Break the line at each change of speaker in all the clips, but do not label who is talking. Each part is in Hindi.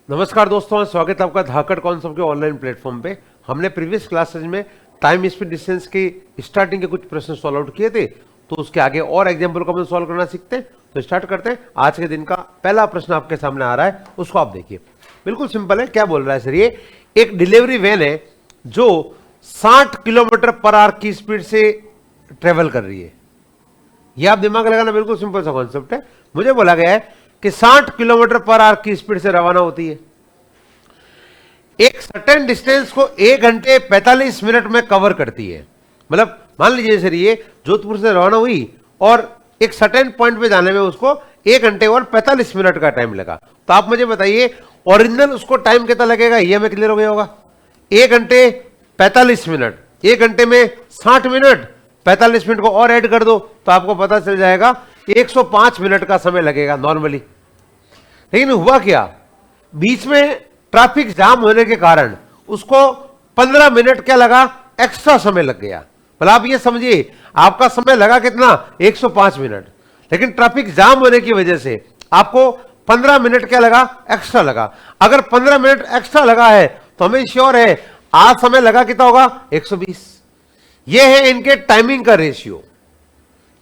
नमस्कार दोस्तों, स्वागत है आपका धाकड़ कॉन्सेप्ट के ऑनलाइन प्लेटफॉर्म पे। हमने प्रीवियस क्लासेज में टाइम स्पीड डिस्टेंस की स्टार्टिंग के कुछ प्रश्न सॉल्व आउट किए थे, तो उसके आगे और एग्जाम्पल को हम सॉल्व करना सीखते हैं। तो स्टार्ट करते हैं। आज के दिन का पहला प्रश्न आपके सामने आ रहा है, उसको आप देखिए। बिल्कुल सिंपल है। क्या बोल रहा है सर? ये एक डिलीवरी वैन है जो 60 किलोमीटर पर आवर की स्पीड से ट्रेवल कर रही है। यह आप दिमाग लगाना, बिल्कुल सिंपल सा कॉन्सेप्ट है। मुझे बोला गया है कि 60 किलोमीटर पर आवर की स्पीड से रवाना होती है, एक सर्टेन डिस्टेंस को 1 घंटे 45 मिनट में कवर करती है। मतलब मान लीजिए सर, ये जोधपुर से रवाना हुई और एक सर्टेन पॉइंट पे जाने में उसको 1 घंटे और 45 मिनट का टाइम लगा। तो आप मुझे बताइए ओरिजिनल उसको टाइम कितना लगेगा? ये हमें क्लियर हो गया होगा। 1 घंटे 45 मिनट, 1 घंटे में 60 मिनट, 45 मिनट को और ऐड कर दो तो आपको पता चल जाएगा 105 मिनट का समय लगेगा नॉर्मली। लेकिन हुआ क्या, बीच में ट्रैफिक जाम होने के कारण उसको 15 मिनट क्या लगा, एक्स्ट्रा समय लग गया। मतलब आप ये समझिए, आपका समय लगा कितना? 105 मिनट, लेकिन ट्रैफिक जाम होने की वजह से आपको 15 मिनट क्या लगा, एक्स्ट्रा लगा। अगर 15 मिनट एक्स्ट्रा लगा है तो हमें श्योर है आज समय लगा कितना होगा? 120। ये है इनके टाइमिंग का रेशियो,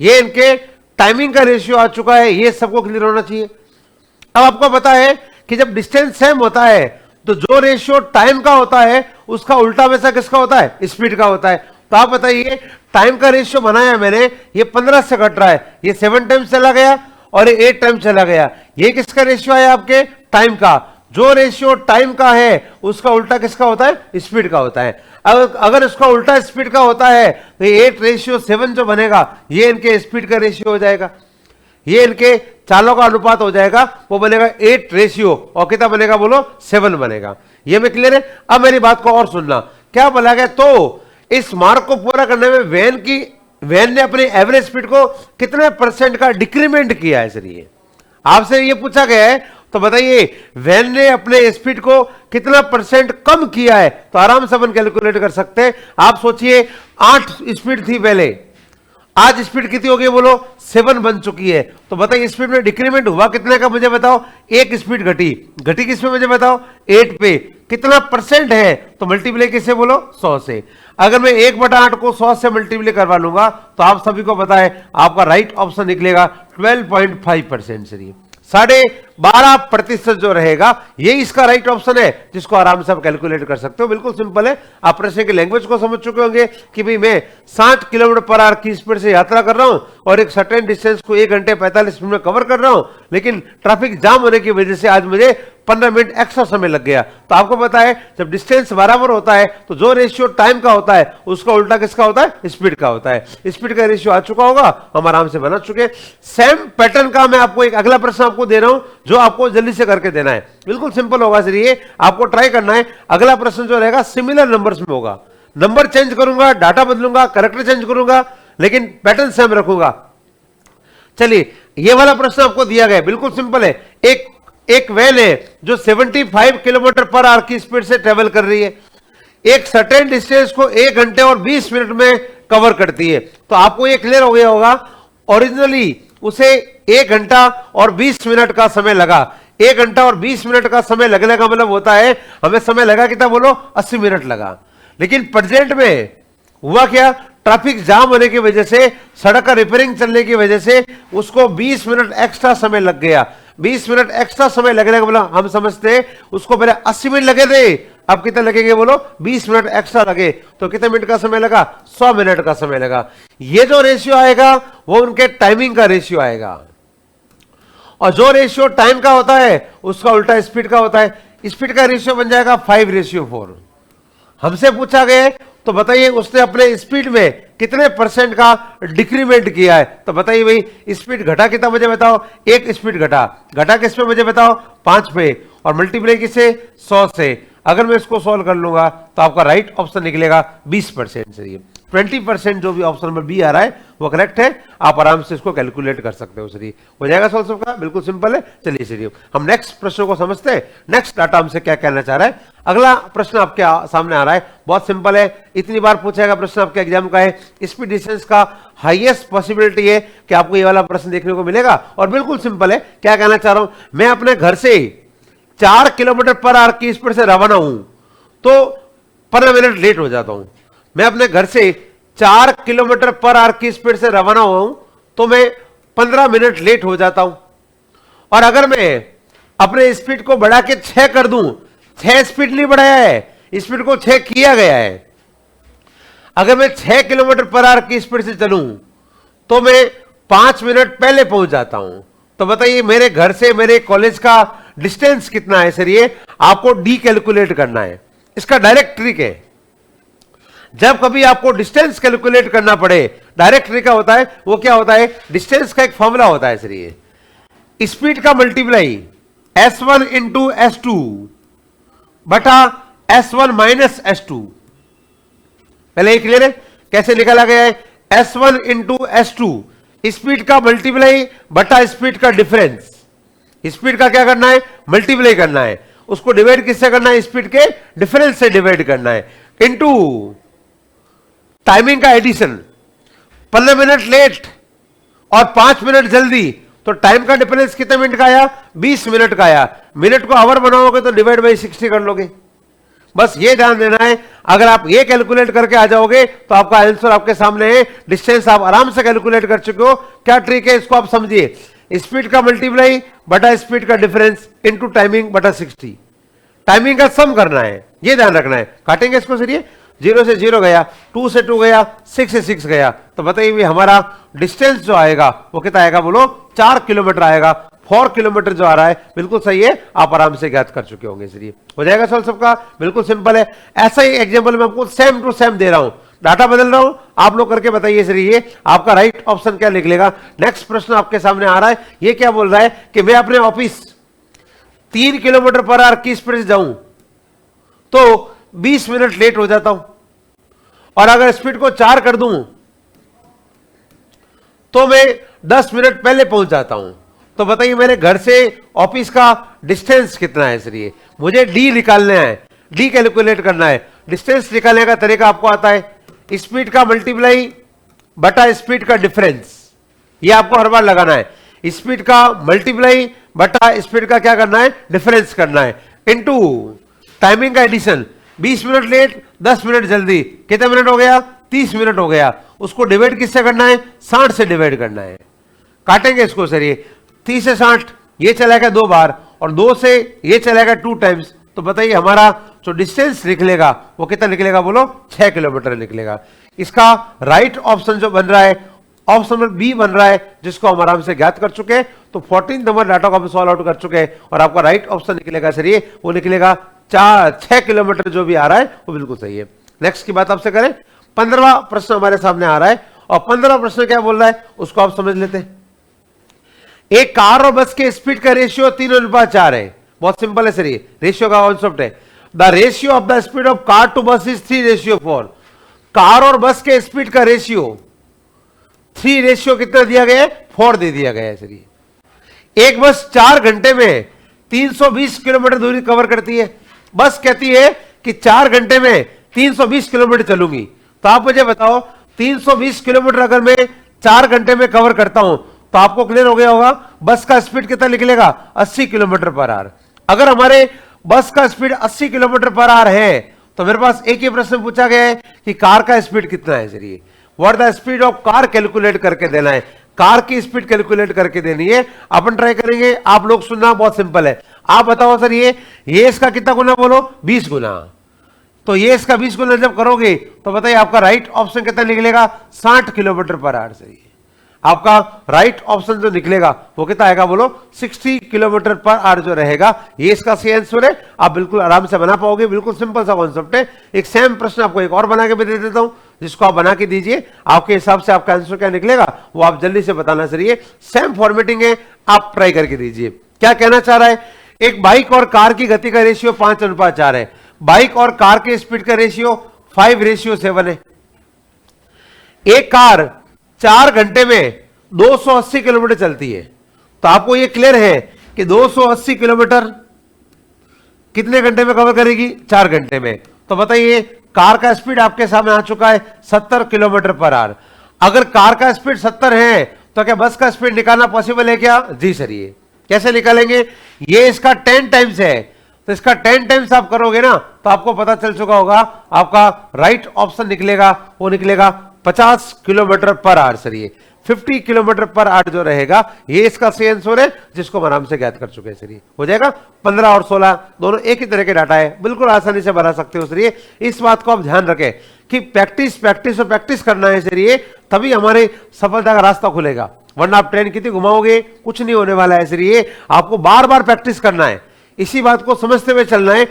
ये इनके टाइमिंग का रेशियो आ चुका है। ये सबको क्लियर होना चाहिए। अब आपको पता है कि जब डिस्टेंस सेम होता है तो जो रेशियो टाइम का होता है उसका उल्टा वैसा किसका होता है? स्पीड का होता है। तो आप बताइए, टाइम का रेशियो बनाया मैंने, ये 15 से घट रहा है, ये 7 टाइम चला गया और ये 8 टाइम चला गया। ये किसका रेशियो है? आपके टाइम का। जो रेशियो टाइम का है उसका उल्टा किसका होता है? स्पीड का होता है। अगर उसका उल्टा स्पीड का होता है तो 8:7 जो बनेगा ये इनके स्पीड का रेशियो हो जाएगा, ये इनके चालों का अनुपात हो जाएगा, वो बनेगा 8 रेशियो और कितना बनेगा बोलो? 7 बनेगा। ये में क्लियर है। अब मेरी बात को और सुनना, क्या बोला गया? तो इस मार्क को पूरा करने में वैन ने अपनी एवरेज स्पीड को कितने % का डिक्रीमेंट किया है सर? ये आपसे ये पूछा गया है, तो बताइए वैन ने अपने स्पीड को कितना % कम किया है? तो आराम से अपन कैलकुलेट कर सकते हैं। आप सोचिए 8 स्पीड थी पहले, आज स्पीड कितनी हो गई बोलो? 7 बन चुकी है। तो बताइए स्पीड में डिक्रीमेंट हुआ कितने का? मुझे बताओ। 1 स्पीड घटी किसमें? मुझे बताओ 8 पे। कितना % है? तो मल्टीप्लाई किससे बोलो? 100 से। अगर मैं 1/8 को 100 से मल्टीप्लाई करवा लूंगा तो आप सभी को पता है आपका राइट ऑप्शन निकलेगा 12.5% से। 12.5% जो रहेगा ये इसका राइट ऑप्शन है, जिसको आराम से आप कैलकुलेट कर सकते हो। बिल्कुल सिंपल है। आप प्रश्न की लैंग्वेज को समझ चुके होंगे कि भाई मैं 60 किलोमीटर पर आवर की स्पीड से यात्रा कर रहा हूं और एक सर्टेन डिस्टेंस को 1 घंटे 45 मिनट में कवर कर रहा हूं, लेकिन ट्रैफिक जाम होने की वजह से आज मुझे 15 मिनट एक्स्ट्रा समय लग गया। तो आपको पता है जब डिस्टेंस बराबर होता है तो जो रेशियो टाइम का होता है उसका उल्टा किसका होता है? स्पीड का होता है। स्पीड का रेशियो आ चुका होगा, हम आराम से बना चुके। सेम पैटर्न का मैं आपको एक अगला प्रश्न आपको दे रहा हूं जो आपको जल्दी से करके देना है। बिल्कुल सिंपल होगा सर, ये आपको ट्राई करना है। अगला प्रश्न जो रहेगा सिमिलर नंबर्स में होगा। नंबर चेंज करूंगा, डाटा बदलूंगा, कैरेक्टर चेंज करूंगा, लेकिन पैटर्न सेम रखूंगा। चलिए, ये वाला प्रश्न आपको दिया गया, बिल्कुल सिंपल है। एक वैन है जो 75 किलोमीटर पर आवर की स्पीड से ट्रेवल कर रही है, एक सर्टेन डिस्टेंस को 1 घंटे और 20 मिनट में कवर करती है। तो आपको ये क्लियर हो गया होगा, ओरिजिनली उसे 1 घंटा और 20 मिनट का समय लगा। 1 घंटा और 20 मिनट का समय लगने का मतलब होता है हमें समय लगा कितना बोलो? 80 मिनट लगा। लेकिन प्रेजेंट में हुआ क्या? ट्रैफिक जाम होने की वजह से, सड़क का रिपेयरिंग चलने की वजह से उसको 20 मिनट एक्स्ट्रा समय लग गया। 20 मिनट एक्स्ट्रा समय लगने का मतलब हम समझते हैं उसको पहले 80 मिनट लगे थे, अब कितने लगेंगे बोलो? 20 मिनट एक्स्ट्रा लगे। तो कितने मिनट का समय लगा? 100 मिनट का समय लगा। ये जो रेशियो आएगा वो उनके टाइमिंग का रेशियो आएगा, और जो रेशियो टाइम का होता है उसका उल्टा स्पीड का होता है। स्पीड का रेशियो बन जाएगा 5:4। हमसे पूछा गया तो बताइए उसने अपने स्पीड में कितने % का डिक्रीमेंट किया है? तो बताइए भाई स्पीड घटा कितना? मुझे बताओ। 1 स्पीड घटा किस पे? मुझे बताओ 5 पे, और मल्टीप्लाई किसे? 100 से। अगर मैं इसको सॉल्व कर लूंगा तो आपका राइट ऑप्शन निकलेगा 20% से। 20% जो भी ऑप्शन नंबर बी आ रहा है वो करेक्ट है। आप आराम से इसको कैलकुलेट कर सकते हो। सही हो जाएगा सॉल्व सबका, बिल्कुल सिंपल है। चलिए सही, हम नेक्स्ट प्रश्न को समझते हैं। नेक्स्ट डाटा हमसे क्या कहना चाह रहा है। अगला प्रश्न आपके सामने आ रहा है, बहुत सिंपल है। इतनी बार पूछेगा प्रश्न आपके एग्जाम का है। स्पीड डिस्टेंस का हाईएस्ट पॉसिबिलिटी है कि आपको ये वाला प्रश्न देखने को मिलेगा, और बिल्कुल सिंपल है। क्या कहना चाह रहा हूं मैं? अपने घर से 4 किलोमीटर पर आवर की स्पीड से रवाना हूं तो 15 मिनट लेट हो जाता हूं। मैं अपने घर से 4 किलोमीटर पर आवर की स्पीड से रवाना हुआ हूं तो मैं 15 मिनट लेट हो जाता हूं। और अगर मैं अपने स्पीड को बढ़ा के 6 कर दूं, 6 स्पीड नहीं बढ़ाया है, स्पीड को 6 किया गया है। अगर मैं 6 किलोमीटर पर आवर की स्पीड से चलूं तो मैं 5 मिनट पहले पहुंच जाता हूं। तो बताइए मेरे घर से मेरे कॉलेज का डिस्टेंस कितना है सर? ये आपको डी कैलकुलेट करना है। इसका डायरेक्ट ट्रिक है, जब कभी आपको डिस्टेंस कैलकुलेट करना पड़े, डायरेक्ट ट्रिक होता है, वो क्या होता है, डिस्टेंस का एक फॉर्मूला होता है सर, ये स्पीड का मल्टीप्लाई S1 इंटू S2 बटा S1 माइनस S2। पहले ये क्लियर है कैसे निकाला गया है? S1 इंटू S2, स्पीड का मल्टीप्लाई बटा स्पीड का डिफरेंस। स्पीड का क्या करना है? मल्टीप्लाई करना है, उसको डिवाइड किससे करना है? स्पीड के डिफरेंस से डिवाइड करना है, इनटू टाइमिंग का एडिशन। 15 मिनट लेट और 5 मिनट जल्दी, तो टाइम का डिफरेंस कितने मिनट का आया? 20 मिनट का आया। मिनट को आवर बनाओगे तो डिवाइड बाई 60 कर लोगे। बस ये ध्यान देना है, अगर आप ये कैलकुलेट करके आ जाओगे तो आपका आंसर आपके सामने है। डिस्टेंस आप आराम से कैलकुलेट कर चुके हो। क्या ट्रिक है इसको आप समझिए, स्पीड का मल्टीप्लाई बटा स्पीड का डिफरेंस इनटू टाइमिंग बटा 60। टाइमिंग का सम करना है, ये ध्यान रखना है। काटेंगे इसको सर, 0 से 0 गया, 2 से 2 गया, 6 से 6 गया, तो बताइए हमारा डिस्टेंस जो आएगा वो कितना आएगा? बोलो 4 किलोमीटर आएगा। 4 किलोमीटर जो आ रहा है बिल्कुल सही है, आप आराम से ज्ञात कर चुके होंगे। इसलिए हो जाएगा सर सबका, बिल्कुल सिंपल है। ऐसा ही एग्जांपल मैं आपको सेम टू सेम दे रहा हूं, डाटा बदल रहा हूं, आप लोग करके बताइए सर ये आपका राइट ऑप्शन क्या निकलेगा। नेक्स्ट प्रश्न आपके सामने आ रहा है, ये क्या बोल रहा है कि मैं अपने ऑफिस 3 किलोमीटर पर आवर की स्पीड से जाऊं तो 20 मिनट लेट हो जाता हूं, और अगर स्पीड को 4 कर दूं तो मैं 10 मिनट पहले पहुंच जाता हूं। तो बताइए मेरे घर से ऑफिस का डिस्टेंस कितना है सर? ये मुझे डी निकालना है, डी कैलकुलेट करना है। डिस्टेंस निकालने का तरीका आपको आता है, स्पीड का मल्टीप्लाई बटा स्पीड का डिफरेंस, ये आपको हर बार लगाना है। स्पीड का मल्टीप्लाई बटा स्पीड का क्या करना है? डिफरेंस करना है, इनटू टाइमिंग का एडिशन। 20 मिनट लेट, 10 मिनट जल्दी, कितने मिनट हो गया? 30 मिनट हो गया। उसको डिवाइड किससे करना है? 60 से डिवाइड करना है। काटेंगे इसको सर, ये 30 से 60 ये चलेगा 2 बार, और 2 से ये चलेगा 2 टाइम्स। तो बताइए हमारा जो डिस्टेंस निकलेगा वो कितना निकलेगा? बोलो 6 किलोमीटर निकलेगा। इसका राइट ऑप्शन जो बन रहा है, ऑप्शन नंबर बी बन रहा है, जिसको हम आराम से ज्ञात कर चुके हैं। तो 14 नंबर डाटा को हम सॉल्व आउट कर चुके हैं, और आपका राइट ऑप्शन निकलेगा सर ये, वो निकलेगा 6 किलोमीटर जो भी आ रहा है वो बिल्कुल सही है। नेक्स्ट की बात आपसे करें, 15वां प्रश्न हमारे सामने आ रहा है, और 15वां प्रश्न क्या बोल रहा है उसको आप समझ लेते हैं। एक कार और बस के स्पीड का रेशियो 3:4 है। बहुत सिंपल है सर, ये रेशियो का कॉन्सेप्ट है। The ratio of the speed of car to bus is 3:4। Car और बस के स्पीड का रेशियो 3 रेशियो कितना दिया गया है? 4 दे दिया गया है सर। एक बस 4 घंटे में 320 किलोमीटर दूरी कवर करती है। बस कहती है कि 4 घंटे में 320 किलोमीटर चलूंगी। तो आप मुझे बताओ 320 किलोमीटर अगर मैं 4 घंटे में कवर करता हूं तो आपको क्लियर हो गया होगा बस का स्पीड कितना निकलेगा? 80 किलोमीटर पर आवर। अगर हमारे बस का स्पीड 80 किलोमीटर पर आवर है तो मेरे पास एक ही प्रश्न पूछा गया है कि कार का स्पीड कितना है सर? ये what the speed of car calculate करके देना है, कार की स्पीड कैलकुलेट करके देनी है। अपन ट्राई करेंगे, आप लोग सुनना, बहुत सिंपल है। आप बताओ सर ये इसका कितना गुना? बोलो 20 गुना। तो ये इसका 20 गुना जब करोगे तो बताइए आपका राइट ऑप्शन कितना निकलेगा? 60 किलोमीटर पर आवर से। आपका राइट ऑप्शन जो निकलेगा वो कितना आएगा? बोलो 60 किलोमीटर पर आवर जो रहेगा, ये इसका सही आंसर है। आप बिल्कुल आराम से बना पाओगे, बिल्कुल सिंपल सा कॉन्सेप्ट है। एक सेम प्रश्न आपको एक और बना के भी दे देता हूं, जिसको आप बना के दीजिए, आपके हिसाब से आपका आंसर क्या निकलेगा वो आप जल्दी से बताना सर। ये सेम फॉर्मेटिंग है, आप ट्राई करके दीजिए। क्या कहना चाह रहा है? एक बाइक और कार की गति का रेशियो 5:4 है। बाइक और कार के स्पीड का रेशियो 5:7 है। एक कार 4 घंटे में 280 किलोमीटर चलती है। तो आपको यह क्लियर है कि 280 किलोमीटर कितने घंटे में कवर करेगी? 4 घंटे में। तो बताइए कार का स्पीड आपके सामने आ चुका है 70 किलोमीटर पर आवर। अगर कार का स्पीड 70 है तो क्या बस का स्पीड निकालना पॉसिबल है क्या? जी सर, ये कैसे निकालेंगे? ये इसका 10 टाइम्स है, तो इसका 10 टाइम्स आप करोगे ना तो आपको पता चल चुका होगा, आपका राइट ऑप्शन निकलेगा, वो निकलेगा 50 किलोमीटर पर आवर। सर ये 50 किलोमीटर पर आवर जो रहेगा ये इसका सही आंसर है, जिसको हम आराम से ज्ञात कर चुके हैं। सर ये हो जाएगा 15 और 16 दोनों एक ही तरह के डाटा है, बिल्कुल आसानी से बना सकते हो। सर ये इस बात को आप ध्यान रखें कि प्रैक्टिस प्रैक्टिस और प्रैक्टिस करना है। सर ये तभी हमारे सफलता का रास्ता खुलेगा, वरना आप ट्रेन कितनी घुमाओगे कुछ नहीं होने वाला है। सर ये आपको बार बार प्रैक्टिस करना है, इसी बात को समझते हुए चलना है।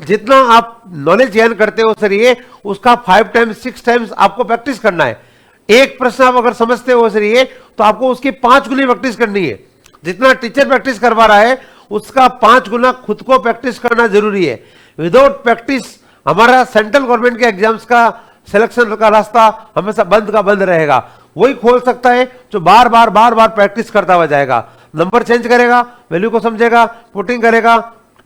जितना आप नॉलेज गेन करते हो सर ये उसका 5 टाइम्स 6 टाइम्स आपको प्रैक्टिस करना है। एक प्रश्न आप अगर समझते हो सर ये तो आपको उसकी 5 गुनी प्रैक्टिस करनी है। जितना टीचर प्रैक्टिस करवा रहा है उसका 5 गुना खुद को प्रैक्टिस करना जरूरी है। विदाउट प्रैक्टिस हमारा सेंट्रल गवर्नमेंट के एग्जाम्स का सिलेक्शन का रास्ता हमेशा बंद का बंद रहेगा। वही खोल सकता है जो बार बार प्रैक्टिस करता हुआ जाएगा, नंबर चेंज करेगा, वैल्यू को समझेगा, पुटिंग करेगा,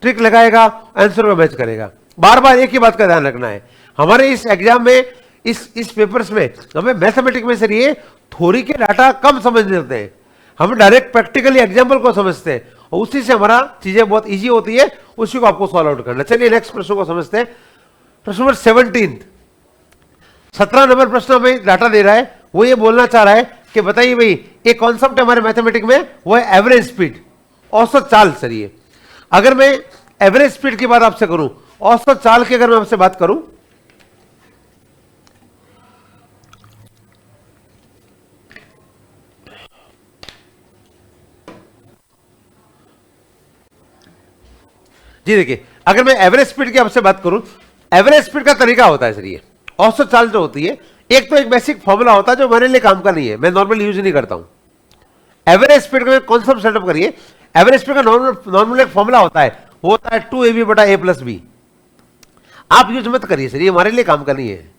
ट्रिक लगाएगा, आंसर को मैच करेगा। बार बार एक ही बात का ध्यान रखना है। हमारे इस एग्जाम में इस पेपर्स में हमें मैथमेटिक्स में सर ये थ्योरी के डाटा कम समझने होते हैं, हम डायरेक्ट प्रैक्टिकली एग्जाम्पल को समझते हैं और उसी से हमारा चीजें बहुत इजी होती है, उसी को आपको सॉल्व आउट करना। चलिए नेक्स्ट प्रश्न को समझते हैं। प्रश्न नंबर 17 नंबर प्रश्न हमें डाटा दे रहा है, वो ये बोलना चाह रहा है कि बताइए भाई एक कॉन्सेप्ट हमारे मैथमेटिक्स में वो है एवरेज स्पीड, औसत चाल। सर ये अगर मैं एवरेज स्पीड की बात आपसे करूं, औसत चाल की अगर मैं आपसे बात करूं, जी देखिए अगर मैं एवरेज स्पीड की आपसे बात करूं, एवरेज स्पीड का तरीका होता है सर ये औसत चाल जो होती है, एक तो एक बेसिक फॉर्मूला होता है जो मेरे लिए काम का नहीं है, मैं नॉर्मल यूज नहीं करता हूं। एवरेज स्पीड का कॉन्सेप्ट सेटअप करिए। एवरेज स्पीड का नॉर्मल एक फॉर्मूला होता है, वो होता है 2ab बटा a प्लस बी। आप यूज मत करिए सर, ये हमारे लिए काम का नहीं है।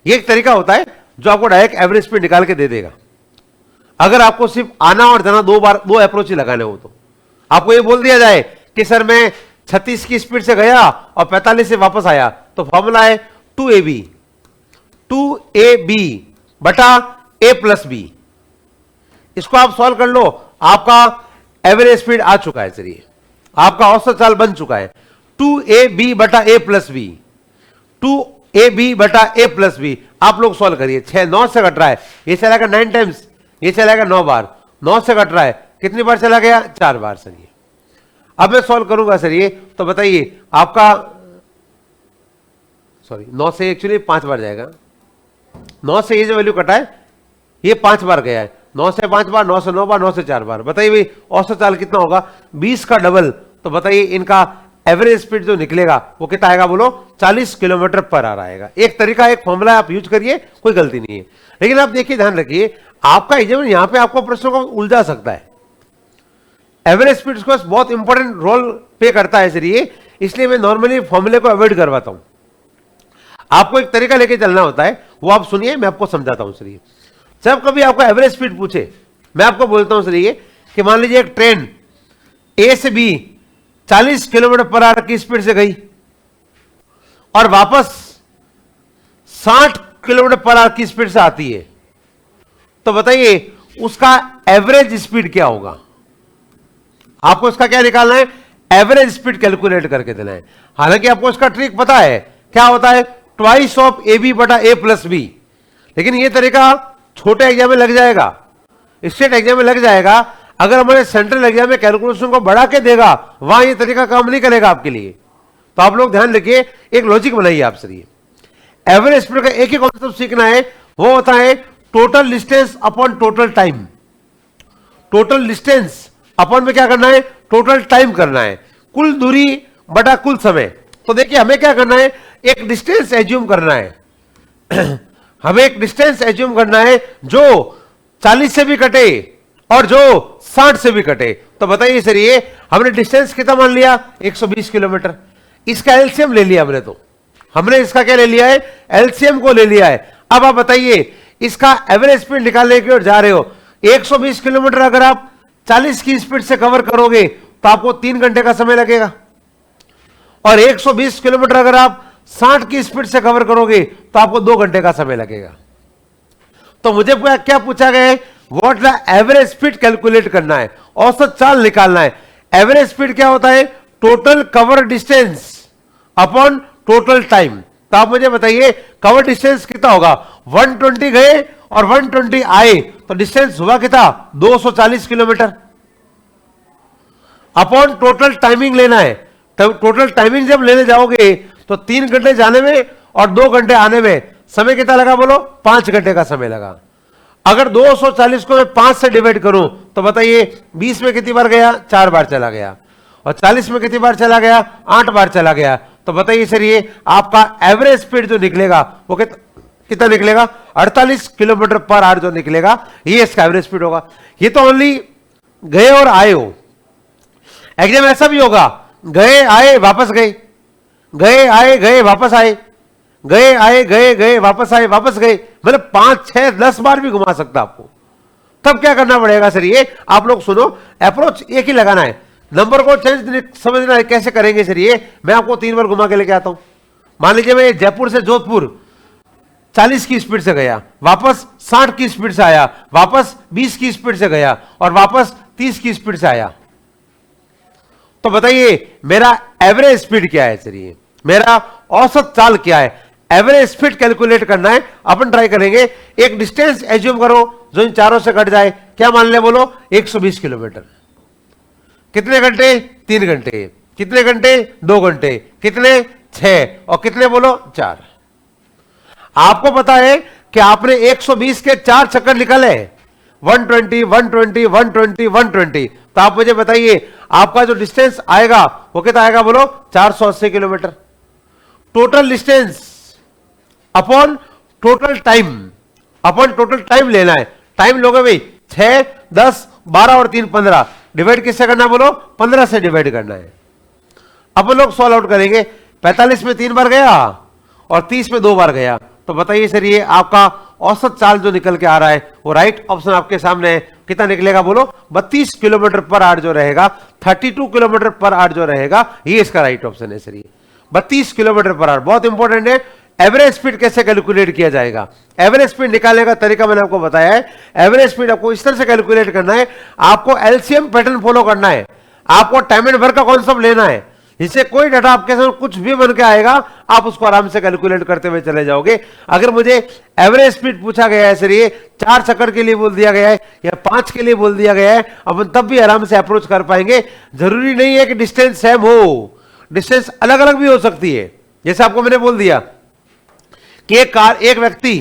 ये एक तरीका होता है जो आपको डायरेक्ट एवरेज स्पीड निकाल के दे देगा। अगर आपको सिर्फ आना और जाना दो अप्रोच ही लगाने हो, तो आपको ये बोल दिया जाए कि सर मैं 36 की स्पीड से गया और 45 से वापस आया, तो फॉर्मूला है 2ab बटा a प्लस बी। इसको आप सॉल्व कर लो, आपका एवरेज स्पीड आ चुका है। चलिए आपका औसत चाल बन चुका है 2ab बटा a प्लस बी, 2ab बटा a प्लस बी। आप लोग सॉल्व करिए। 6 9 से कट रहा है, ये चलाएगा 9 टाइम्स, ये चलाएगा 9 बार। 9 से कट रहा है, कितनी बार चला गया? 4 बार। सर ये अब मैं सॉल्व करूंगा सर ये, तो बताइए आपका 9 से एक्चुअली 5 बार जाएगा। 9 से ये जो वैल्यू कटा है ये 5 बार गया है, 9 से 5 बार, 9 से 9 बार, 9 से 4 बार। बताइए भाई औसत चाल कितना होगा? 20 का डबल। तो बताइए इनका एवरेज स्पीड जो निकलेगा वो कितना आएगा? बोलो 40 किलोमीटर पर आवर आएगा। एक तरीका, एक फॉर्मूला आप यूज करिए, कोई गलती नहीं है। लेकिन आप देखिए, ध्यान रखिए, आपका एग्जाम यहां पे आपको प्रश्नों को उलझा सकता है। एवरेज स्पीड को बहुत इंपॉर्टेंट रोल प्ले करता है सर ये, इसलिए मैं नॉर्मली फॉर्मूले को अवॉइड करवाता हूं। आपको एक तरीका लेके चलना होता है, वो आप सुनिए, मैं आपको समझाता हूं। सर ये जब कभी आपको एवरेज स्पीड पूछे, मैं आपको बोलता हूं सर ये कि मान लीजिए एक ट्रेन ए से बी 40 किलोमीटर पर आवर की स्पीड से गई और वापस 60 किलोमीटर पर आवर की स्पीड से आती है, तो बताइए उसका एवरेज स्पीड क्या होगा? आपको इसका क्या निकालना है? एवरेज स्पीड कैलकुलेट करके देना है। हालांकि आपको इसका ट्रिक पता है, क्या होता है? ट्वाइस ऑफ ए बी बटा ए प्लस बी। लेकिन यह तरीका छोटे एग्जाम में लग जाएगा, स्टेट एग्जाम में लग जाएगा। अगर हमारे सेंट्रल एग्जाम में कैलकुलेशन को बढ़ा के देगा, वहां ये तरीका काम नहीं करेगा आपके लिए। तो आप लोग ध्यान रखिए, एक लॉजिक बनाइए आप। सर एवरेज स्पीड का एक ही कॉन्सेप्ट सीखना है, वो होता है total distance upon total time. Total distance upon में क्या करना है? टोटल टाइम करना है, कुल दूरी बटा कुल समय। तो देखिए हमें क्या करना है? एक डिस्टेंस एज्यूम करना है हमें एक डिस्टेंस एज्यूम करना है जो 40 से भी कटे और जो 60 से भी कटे। तो बताइए सर ये हमने डिस्टेंस कितना मान लिया? 120 किलोमीटर। इसका एलसीएम ले लिया हमने, तो हमने इसका क्या ले लिया है? एलसीएम को ले लिया है। अब आप बताइए इसका एवरेज स्पीड निकालने की ओर जा रहे हो। 120 किलोमीटर अगर आप 40 की स्पीड से कवर करोगे तो आपको 3 घंटे का समय लगेगा, और 120 किलोमीटर अगर आप 60 की स्पीड से कवर करोगे तो आपको 2 घंटे का समय लगेगा। तो मुझे क्या पूछा गया है? What the average speed calculate करना है, औसत चाल निकालना है। एवरेज स्पीड क्या होता है? Total cover distance upon total time. तो आप मुझे बताइए कवर डिस्टेंस कितना होगा? 120 गए और 120 आए तो डिस्टेंस हुआ कितना? 240 किलोमीटर। अपॉन टोटल टाइमिंग लेना है। टोटल टाइमिंग जब लेने जाओगे तो 3 घंटे जाने में और 2 घंटे आने में समय कितना लगा? बोलो 5 घंटे का समय लगा। अगर 240 को मैं 5 से डिवाइड करूं तो बताइए 20 में कितनी बार गया? 4 बार चला गया। और 40 में कितनी बार चला गया? 8 बार चला गया। तो बताइए सर ये आपका एवरेज स्पीड जो निकलेगा वो कितना निकलेगा? 48 किलोमीटर पर आवर जो निकलेगा ये इसका एवरेज स्पीड होगा। ये तो ओनली गए और आए हो। एग्जाम ऐसा भी होगा, गए आए वापस गए, गए आए गए वापस आए, गए आए गए गए वापस आए वापस गए, मतलब 5 6 10 बार भी घुमा सकता आपको। तब क्या करना पड़ेगा सर? ये आप लोग सुनो, अप्रोच एक ही लगाना है, नंबर को चेंज समझना है। कैसे करेंगे सर? ये मैं आपको 3 बार घुमा के लेके आता हूं। मान लीजिए मैं जयपुर से जोधपुर 40 की स्पीड से गया, वापस 60 की स्पीड से आया, वापस 20 की स्पीड से गया और वापस 30 की स्पीड से आया। तो बताइए मेरा एवरेज स्पीड क्या है सर? ये मेरा औसत चाल क्या है? एवरेज स्पीड कैलकुलेट करना है। अपन ट्राई करेंगे। एक डिस्टेंस एज्यूम करो जो इन चारों से कट जाए। क्या मान ले? बोलो 120 किलोमीटर। कितने घंटे? 3 घंटे। कितने घंटे? 2 घंटे। कितने? 6। और कितने? बोलो 4। आपको पता है कि आपने 120 के 4 चक्कर निकाले, 120 120 120 120। तो आप मुझे बताइए आपका जो डिस्टेंस आएगा वो कितना आएगा? बोलो 480 kilometre. Total distance upon total time, upon total time लेना है। टाइम लोगे भाई 6 10 12 और 3 15। डिवाइड किससे करना? बोलो 15 से डिवाइड करना है। अपन लोग सॉल्व आउट करेंगे। 45 में 3 बार गया और 30 में 2 बार गया। तो बताइए सर ये आपका औसत चाल जो निकल के आ रहा है वो राइट ऑप्शन आपके सामने है। कितना निकलेगा? बोलो 32 किलोमीटर पर आवर जो रहेगा, 32 किलोमीटर पर आवर जो रहेगा ये इसका राइट ऑप्शन है सर। ये 32 किलोमीटर पर आवर बहुत इंपॉर्टेंट है। एवरेज स्पीड कैसे कैलकुलेट किया जाएगा? एवरेज स्पीड निकालने का तरीका मैंने आपको बताया है। एवरेज स्पीड आपको इस तरह से कैलकुलेट करना है, आपको एलसीएम पैटर्न फॉलो करना है, आपको टाइम एंड वर्क का कॉन्सेप्ट लेना है। इससे कोई डाटा आपके सामने कुछ भी बन के आएगा आप उसको आराम से कैलकुलेट करते हुए चले जाओगे। अगर मुझे एवरेज स्पीड पूछा गया है सर ये 4 चक्कर के लिए बोल दिया गया है या 5 के लिए बोल दिया गया है, अपन तब भी आराम से अप्रोच कर पाएंगे। जरूरी नहीं है कि डिस्टेंस सेम हो, डिस्टेंस अलग अलग भी हो सकती है। जैसे आपको मैंने बोल दिया कि एक व्यक्ति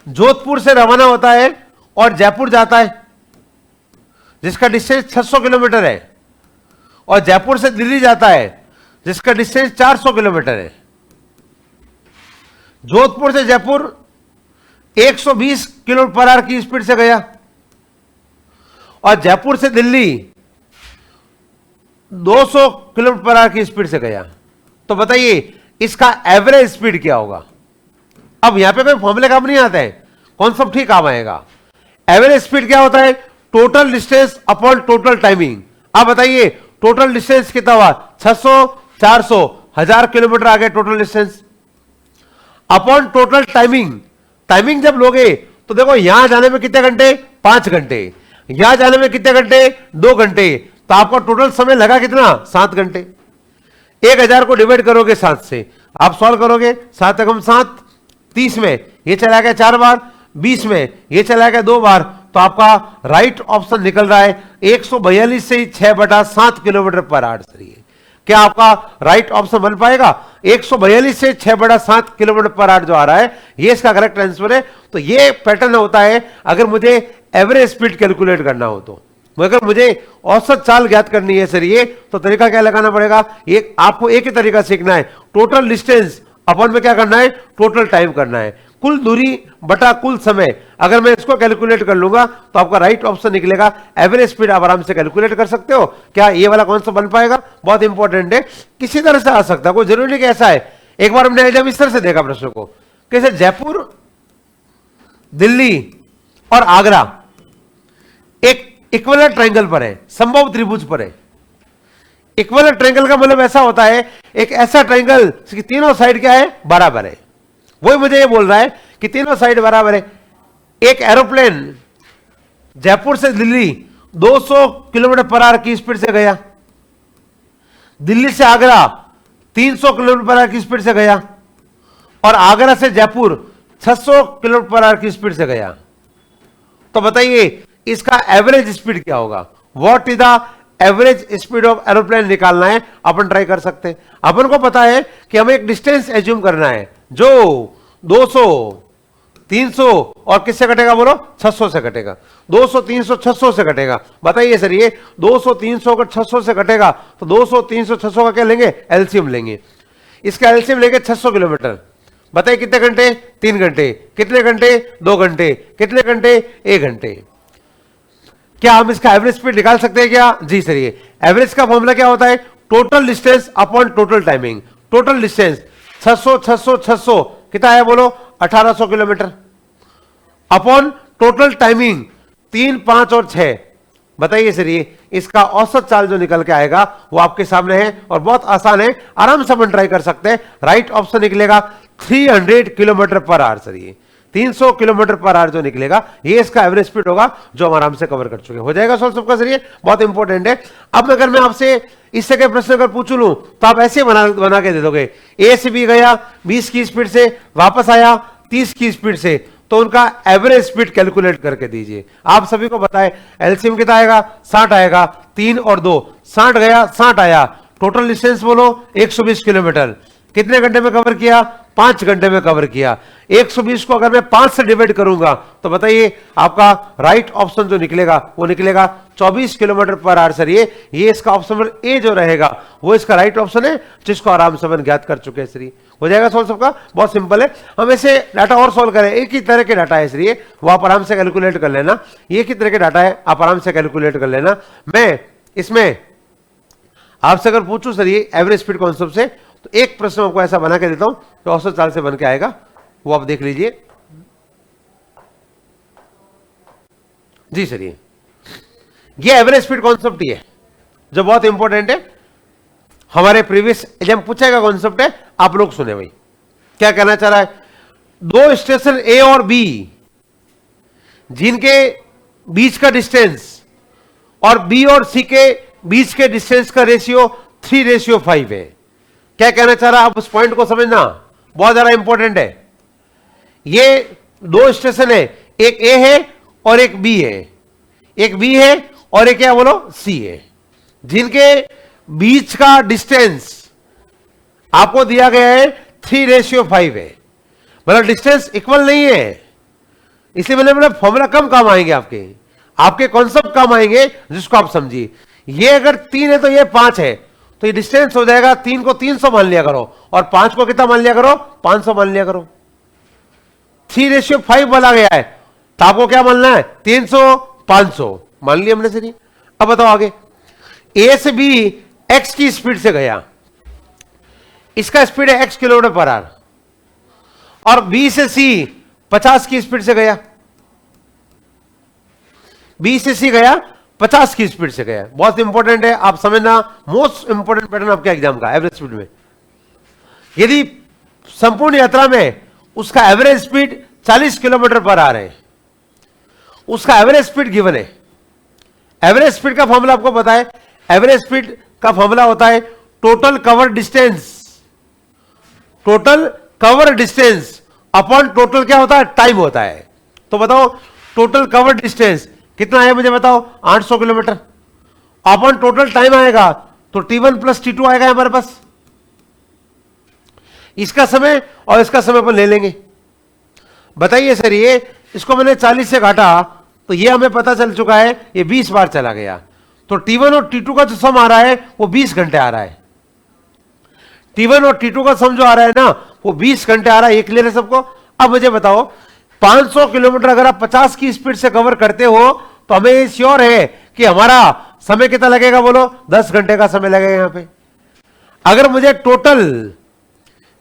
जोधपुर से रवाना होता है और जयपुर जाता है जिसका डिस्टेंस 600 किलोमीटर है, और जयपुर से दिल्ली जाता है जिसका डिस्टेंस 400 किलोमीटर है। जोधपुर से जयपुर 120 किलोमीटर पर आवर की स्पीड से गया और जयपुर से दिल्ली 200 किलोमीटर पर आवर की स्पीड से गया। तो बताइए इसका एवरेज स्पीड क्या होगा? अब यहां पे कोई फॉर्मूले काम नहीं आता है, कॉन्सेप्ट ठीक काम आएगा। एवरेज स्पीड क्या होता है? Total distance upon total timing. आप बताइए टोटल डिस्टेंस कितना हुआ? 600 400 1000 किलोमीटर आ गए total distance, upon total timing. Timing जब लोगे तो देखो यहां जाने में कितने घंटे? 5 घंटे। यहां जाने में कितने घंटे? 2 घंटे। तो आपका टोटल समय लगा कितना? 7 घंटे। 1000 को डिवाइड करोगे 7 से, आप सॉल्व करोगे 7 एकम 7, 30 में ये चला गया 4 बार, 20 में ये चला गया 2 बार। तो आपका राइट ऑप्शन निकल रहा है 142 से 6/7 किलोमीटर पर आवर। क्या आपका राइट ऑप्शन बन पाएगा? 142 से 6/7 किलोमीटर पर आवर जो आ रहा है ये इसका करेक्ट आंसर है। तो ये पैटर्न होता है अगर मुझे एवरेज स्पीड कैलकुलेट करना हो तो। अगर मुझे औसत चाल ज्ञात करनी है सर ये, तो तरीका क्या लगाना पड़ेगा? एक आपको एक ही तरीका सीखना है, टोटल डिस्टेंस अपन में क्या करना है? टोटल टाइम करना है, कुल दूरी बटा कुल समय। अगर मैं इसको कैलकुलेट कर लूंगा तो आपका राइट ऑप्शन निकलेगा। एवरेज स्पीड आप आराम से कैलकुलेट कर सकते हो। क्या ये वाला कॉन्सेप्ट बन पाएगा? बहुत इंपॉर्टेंट है, किसी तरह से आ सकता है, कोई जरूरी नहीं कि ऐसा है। एक बार हमने एग्जाम इस तरह से देखा प्रश्न को, कैसे जयपुर, दिल्ली और आगरा एक इक्विवेलेंट ट्रायंगल पर है, संभव त्रिभुज पर है। इक्विवेलेंट ट्रायंगल का मतलब ऐसा होता है एक ऐसा ट्रायंगल जिसकी तीनों साइड क्या है? बराबर है। वही मुझे ये बोल रहा है कि तीनों साइड बराबर है। एक एरोप्लेन जयपुर से दिल्ली 200 किलोमीटर पर आवर की स्पीड से गया, दिल्ली से आगरा 300 किलोमीटर पर आवर की स्पीड से गया, और आगरा से जयपुर 600 किलोमीटर पर आवर की स्पीड से गया। तो बताइए इसका एवरेज स्पीड क्या होगा? What is the average speed of aeroplane निकालना है, अपन ट्राई कर सकते हैं। अपन को पता है कि हमें एक डिस्टेंस एज्यूम करना है जो 200, 300 और किससे कटेगा बोलो? 600 से कटेगा। 200, 300, 600 से कटेगा। बताइए सर, ये 200, 300 अगर 600 से कटेगा तो 200, 300, 600 का क्या लेंगे? एलसीएम लेंगे। इसका एलसीएम लेंगे 600 किलोमीटर। बताइए कितने घंटे? 3 घंटे। कितने घंटे? 2 घंटे। कितने घंटे? 1 घंटे। क्या हम इसका एवरेज स्पीड निकाल सकते हैं क्या? जी सर। ये एवरेज का फॉर्मूला क्या होता है? Total distance upon total timing. Total distance 600, 600, 600 कितना है बोलो? 1800 किलोमीटर अपॉन टोटल टाइमिंग 3, 5 और 6। बताइए सर, ये इसका औसत चाल जो निकल के आएगा वो आपके सामने है और बहुत आसान है, आराम से अपन ट्राई कर सकते हैं। राइट ऑप्शन निकलेगा 300 किलोमीटर पर आवर। सर ये 300 किलोमीटर पर आवर जो निकलेगा ये इसका एवरेज स्पीड होगा जो हम आराम से कवर कर चुके। हो जाएगा सॉल्व सबका? सर ये बहुत इंपॉर्टेंट है। अब अगर मैं आपसे इससे के प्रश्न अगर पूछ लूं तो आप ऐसे बना के दे दोगे, ए से बी गया 20 की स्पीड से, वापस आया 30 की स्पीड से, तो उनका एवरेज स्पीड कैलकुलेट करके दीजिए। आप सभी को बताएं एलसीएम कितना आएगा? 60 आएगा। 3 और 2 60 गया, 60 आया। टोटल डिस्टेंस बोलो 120 किलोमीटर। कितने घंटे में कवर किया? 5 घंटे में कवर किया। 120 को अगर मैं 5 से डिवाइड करूंगा तो बताइए आपका राइट ऑप्शन जो निकलेगा वो निकलेगा 24 किलोमीटर पर आवर। सर ये इसका ऑप्शन नंबर ए जो रहेगा वो इसका राइट ऑप्शन है, जिसको आराम से अपन ज्ञात कर चुके हैं। सर हो जाएगा सॉल्व सबका? बहुत सिंपल है। हम ऐसे डाटा और सॉल्व करें। एक ही तरह के डाटा है सर, ये वो आप आराम से कैलकुलेट कर लेना। ये की तरह के डाटा है, आप आराम से कैलकुलेट कर लेना। मैं इसमें आपसे अगर पूछूं सर ये एवरेज स्पीड कॉन्सेप्ट से, तो एक प्रश्न आपको ऐसा बना के देता हूं जो औसत चाल से बन के आएगा, वो आप देख लीजिए। जी सर, ये एवरेज स्पीड कॉन्सेप्ट ही है जो बहुत इंपॉर्टेंट है, हमारे प्रीवियस एग्जाम पूछेगा कॉन्सेप्ट है। आप लोग सुने भाई क्या कहना चाह रहा है। 2 स्टेशन ए और बी जिनके बीच का डिस्टेंस और बी और सी के बीच के डिस्टेंस का रेशियो 3:5 है। क्या कहना चाह रहा है? आप उस पॉइंट को समझना, बहुत ज्यादा इंपॉर्टेंट है। ये 2 स्टेशन है, एक ए है और एक बी है। एक बी है और एक क्या बोलो? सी है, जिनके बीच का डिस्टेंस आपको दिया गया है 3:5 है। मतलब डिस्टेंस इक्वल नहीं है, इसलिए मैंने बोला फॉर्मूला कम काम आएंगे, आपके कॉन्सेप्ट कम आएंगे, जिसको आप समझिए। ये अगर 3 है तो ये 5 है, तो ये डिस्टेंस हो जाएगा 3 को 300 मान लिया करो और 5 को कितना मान लिया करो? 500 मान लिया करो। 3:5 बोला गया है तो आपको क्या मानना है? 300, 500 मान लिया हमने। सही, अब बताओ आगे। ए से बी एक्स की स्पीड से गया, इसका स्पीड है x किलोमीटर पर आवर, और बी से सी 50 की स्पीड से गया। बी से सी गया 50 की स्पीड से गया। बहुत इंपॉर्टेंट है, आप समझना, मोस्ट इंपॉर्टेंट पैटर्न आपके एग्जाम का एवरेज स्पीड में। यदि संपूर्ण यात्रा में उसका average speed 40 kilometre per hour है, उसका एवरेज स्पीड गिवन है। एवरेज स्पीड का फॉर्मूला आपको पता है। एवरेज स्पीड का फॉर्मूला होता है total cover distance, total cover distance upon total क्या होता है? टाइम होता है। तो बताओ टोटल कवर डिस्टेंस कितना है मुझे बताओ? 800 किलोमीटर अपॉन टोटल टाइम आएगा तो T1 प्लस T2 आएगा हमारे पास। इसका समय और इसका समय पर ले लेंगे। बताइए सर, ये इसको मैंने 40 से घाटा तो ये हमें पता चल चुका है ये 20 बार चला गया, तो T1 और T2 का जो सम आ रहा है वो 20 घंटे आ रहा है। T1 और T2 का सम जो आ रहा है ना वो 20 घंटे आ रहा है। ये क्लियर है सबको? अब मुझे बताओ 500 किलोमीटर अगर आप 50 की स्पीड से कवर करते हो तो हमें श्योर है कि हमारा समय कितना लगेगा बोलो? 10 घंटे का समय लगेगा यहां पे। अगर मुझे टोटल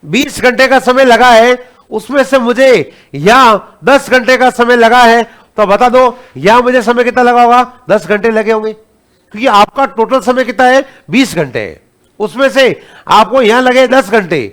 20 घंटे का समय लगा है, उसमें से मुझे यहां 10 घंटे का समय लगा है, तो बता दो यहां मुझे समय कितना लगा होगा? 10 घंटे लगे होंगे, क्योंकि आपका टोटल समय कितना है? 20 घंटे है। उसमें से आपको यहां लगे 10 घंटे,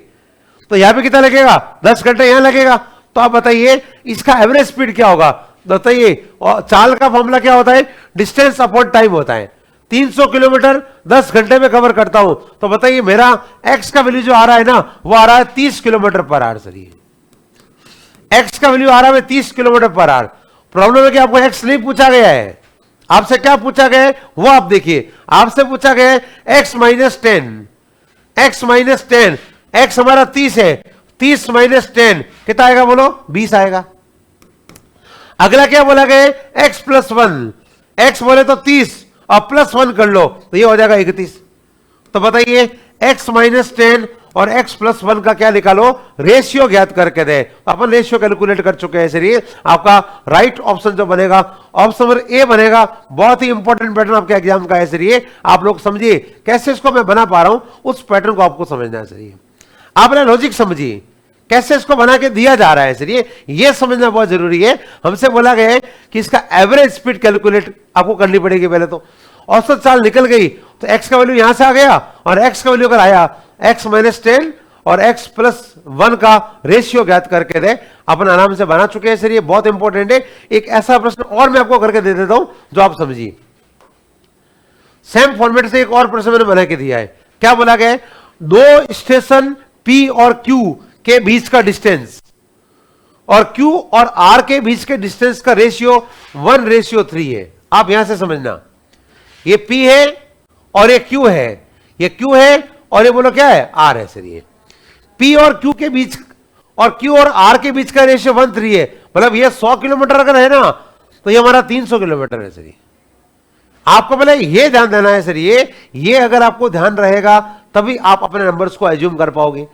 तो यहां पे कितना लगेगा? 10 घंटे यहां लगेगा। तो आप बताइए इसका एवरेज स्पीड क्या होगा? बताइए, और चाल का फॉर्मूला क्या होता है? डिस्टेंस अपॉन टाइम होता है। 300 किलोमीटर 10 घंटे में कवर करता हूं, तो बताइए मेरा एक्स का वैल्यू जो आ रहा है ना, वो आ रहा है 30 किलोमीटर पर आवर। सर ये एक्स का वैल्यू आ रहा है 30 किलोमीटर पर आवर। प्रॉब्लम है कि आपको एक्स नहीं पूछा गया है, आपसे क्या पूछा गया है वो आप देखिए। आपसे पूछा गया है x minus 10, x minus 10, x हमारा 30 है, 30 माइनस 10 कितना आएगा बोलो? 20 आएगा। अगला क्या बोला गया? एक्स प्लस 1, एक्स बोले तो 30 और प्लस 1 कर लो तो ये हो जाएगा 31। तो बताइए एक्स माइनस 10 और एक्स प्लस 1 का क्या निकालो? रेशियो ज्ञात करके दे। अपन रेशियो कैलकुलेट कर चुके हैं। इसलिए आपका राइट ऑप्शन जो बनेगा, ऑप्शन नंबर ए बनेगा। बहुत ही इंपॉर्टेंट पैटर्न आपके एग्जाम का है। इसलिए आप लोग समझिए कैसे इसको मैं बना पा रहा हूं, उस पैटर्न को आपको समझना है। इसलिए आपने लॉजिक समझिए कैसे इसको बना के दिया जा रहा है। इसलिए यह समझना बहुत जरूरी है। हमसे बोला गया है कि इसका एवरेज स्पीड कैलकुलेट आपको करनी पड़ेगी। पहले तो औसत चाल निकल गई तो एक्स का वैल्यू यहां से आ गया, और एक्स का वैल्यू अगर आया एक्स माइनस 10 और एक्स प्लस 1 का रेशियो ज्ञात करके दे, अपन आराम से बना चुके हैं। इसलिए बहुत इंपॉर्टेंट है। एक ऐसा प्रश्न और मैं आपको करके दे देता हूं जो आप समझिए। सेम फॉर्मेट से एक और प्रश्न मैंने बना के दिया है। क्या बोला गया है? दो स्टेशन P और Q के बीच का डिस्टेंस और Q और R के बीच के डिस्टेंस का रेशियो 1:3 है। आप यहां से समझना, ये P है और ये Q है, ये Q है और ये बोलो क्या है? R है। सर ये P और Q के बीच और Q और R के बीच का रेशियो 1:3 है। मतलब ये 100 किलोमीटर अगर है ना, तो ये हमारा 300 किलोमीटर है। सर आपको पहले ये ध्यान देना है। सर ये अगर आपको ध्यान रहेगा तभी आप अपने नंबर्स को एज्यूम कर पाओगे।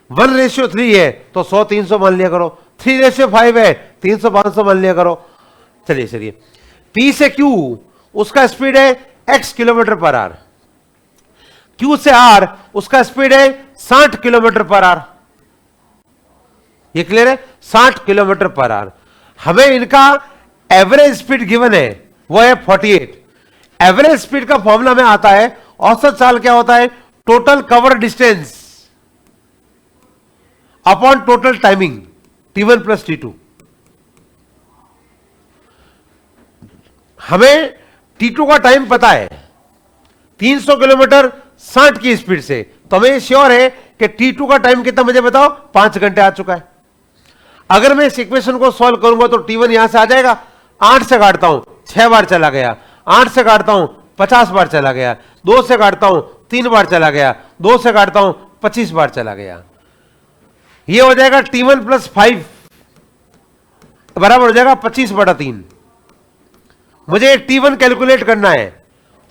1:3 है तो 100 300 मान लिया करो, 3:5 है 300 500 मान लिया करो। चलिए P से Q उसका स्पीड है x kilometre per hour, Q से R उसका स्पीड है 60 किलोमीटर पर आवर। ये क्लियर है? 60 किलोमीटर पर आवर। हमें इनका एवरेज स्पीड गिवन है, वो है 48। एवरेज स्पीड का फॉर्मूला में आता है औसत चाल क्या होता है? Total cover distance upon total timing T1 plus T2। हमें T2 का टाइम पता है 300 किलोमीटर 60 की स्पीड से, तो हमें श्योर है कि T2 का टाइम कितना मुझे बताओ? 5 घंटे आ चुका है। अगर मैं इस इक्वेशन को सॉल्व करूंगा तो T1 यहां से आ जाएगा, 8 से काटता हूं 6 बार चला गया, 8 से काटता हूं 50 बार चला गया, 2 से काटता हूं 3 बार चला गया, 2 से काटता हूं 25 बार चला गया। ये हो जाएगा T1 प्लस 5 बराबर हो जाएगा 25/3। मुझे T1 कैलकुलेट करना है,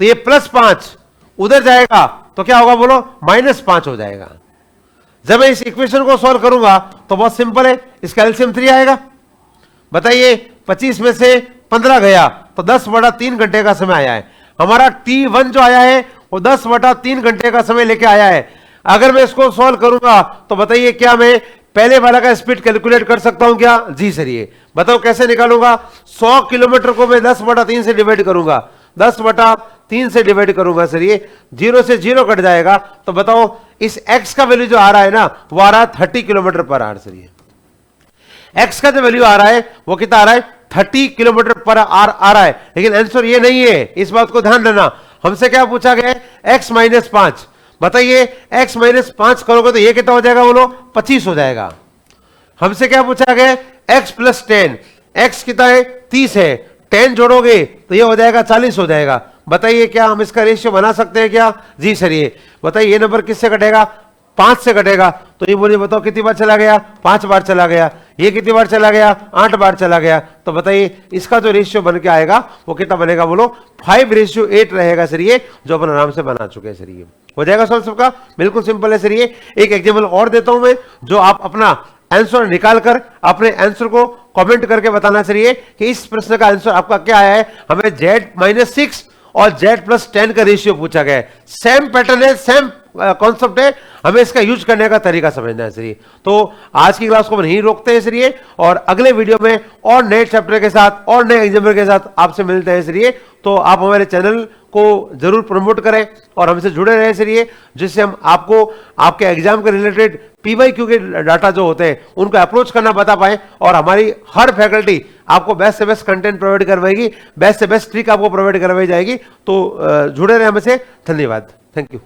तो ये +5 उधर जाएगा तो क्या होगा बोलो? -5 हो जाएगा। जब मैं इस इक्वेशन को सॉल्व करूंगा तो बहुत सिंपल है, इसका एलसीएम 3 आएगा। बताइए 25 में से 15 गया तो 10/3 घंटे का समय आया है। हमारा T1 जो आया है वो 10/3 घंटे का समय लेके आया है। अगर मैं इसको सॉल्व करूंगा तो बताइए क्या मैं पहले वाला का स्पीड कैलकुलेट कर सकता हूं क्या? जी सर। ये बताओ कैसे निकालूंगा? 100 किलोमीटर को मैं 10/3 से डिवाइड करूंगा, 10/3 से डिवाइड करूंगा। सर ये 0 से 0 कट जाएगा, तो बताओ इस x का वैल्यू जो आ रहा है ना, वो आ रहा है 30 किलोमीटर पर आवर। सर ये x का जो वैल्यू आ रहा है वो कितना आ रहा है? 30 किलोमीटर पर आवर आ रहा है। लेकिन आंसर ये नहीं है, इस बात को ध्यान देना। हमसे क्या पूछा गया है? x minus 5। बताइए x माइनस 5 करोगे तो ये कितना हो जाएगा बोलो? 25 हो जाएगा। हमसे क्या पूछा गया? x plus 10। x कितना है? 30 है, 10 जोड़ोगे तो ये हो जाएगा 40 हो जाएगा। बताइए क्या हम इसका रेशियो बना सकते हैं क्या? जी सर। ये बताइए ये नंबर किससे कटेगा? 5 से कटेगा। तो ये बोलिए बताओ कितनी बार चला गया? 5 बार चला गया। ये कितनी बार चला गया? 8 बार चला गया। तो बताइए इसका जो रेशियो बन के आएगा वो कितना बनेगा बोलो? 5:8 रहेगा। सर ये जो अपन आराम से बना चुके हैं। सर ये हो जाएगा सॉल्व सबका, बिल्कुल सिंपल है। सर ये एक एग्जाम्पल और देता हूं मैं, जो आप अपना आंसर निकाल कर अपने आंसर को कमेंट करके बताना चाहिए कि इस प्रश्न का आंसर आपका क्या है। हमें Z-6 और Z+10 का रेशियो पूछा गया है। सेम पैटर्न है, सेम कॉन्सेप्ट है, हमें इसका यूज करने का तरीका समझना है। इसलिए तो आज की क्लास को हम नहीं रोकते हैं इसलिए, और अगले वीडियो में और नए चैप्टर के साथ और नए एग्जाम्पल के साथ आपसे मिलते हैं। इसलिए तो आप हमारे चैनल को जरूर प्रमोट करें और हमसे जुड़े रहे इसलिए, जिससे हम आपको आपके एग्जाम के रिलेटेड PYQ के डाटा जो होते हैं उनको अप्रोच करना बता पाए, और हमारी हर फैकल्टी आपको बेस्ट से बेस्ट कंटेंट प्रोवाइड करवाएगी, बेस्ट से बेस्ट ट्रिक आपको प्रोवाइड करवाई जाएगी। तो जुड़े रहे हमसे। धन्यवाद। Thank you.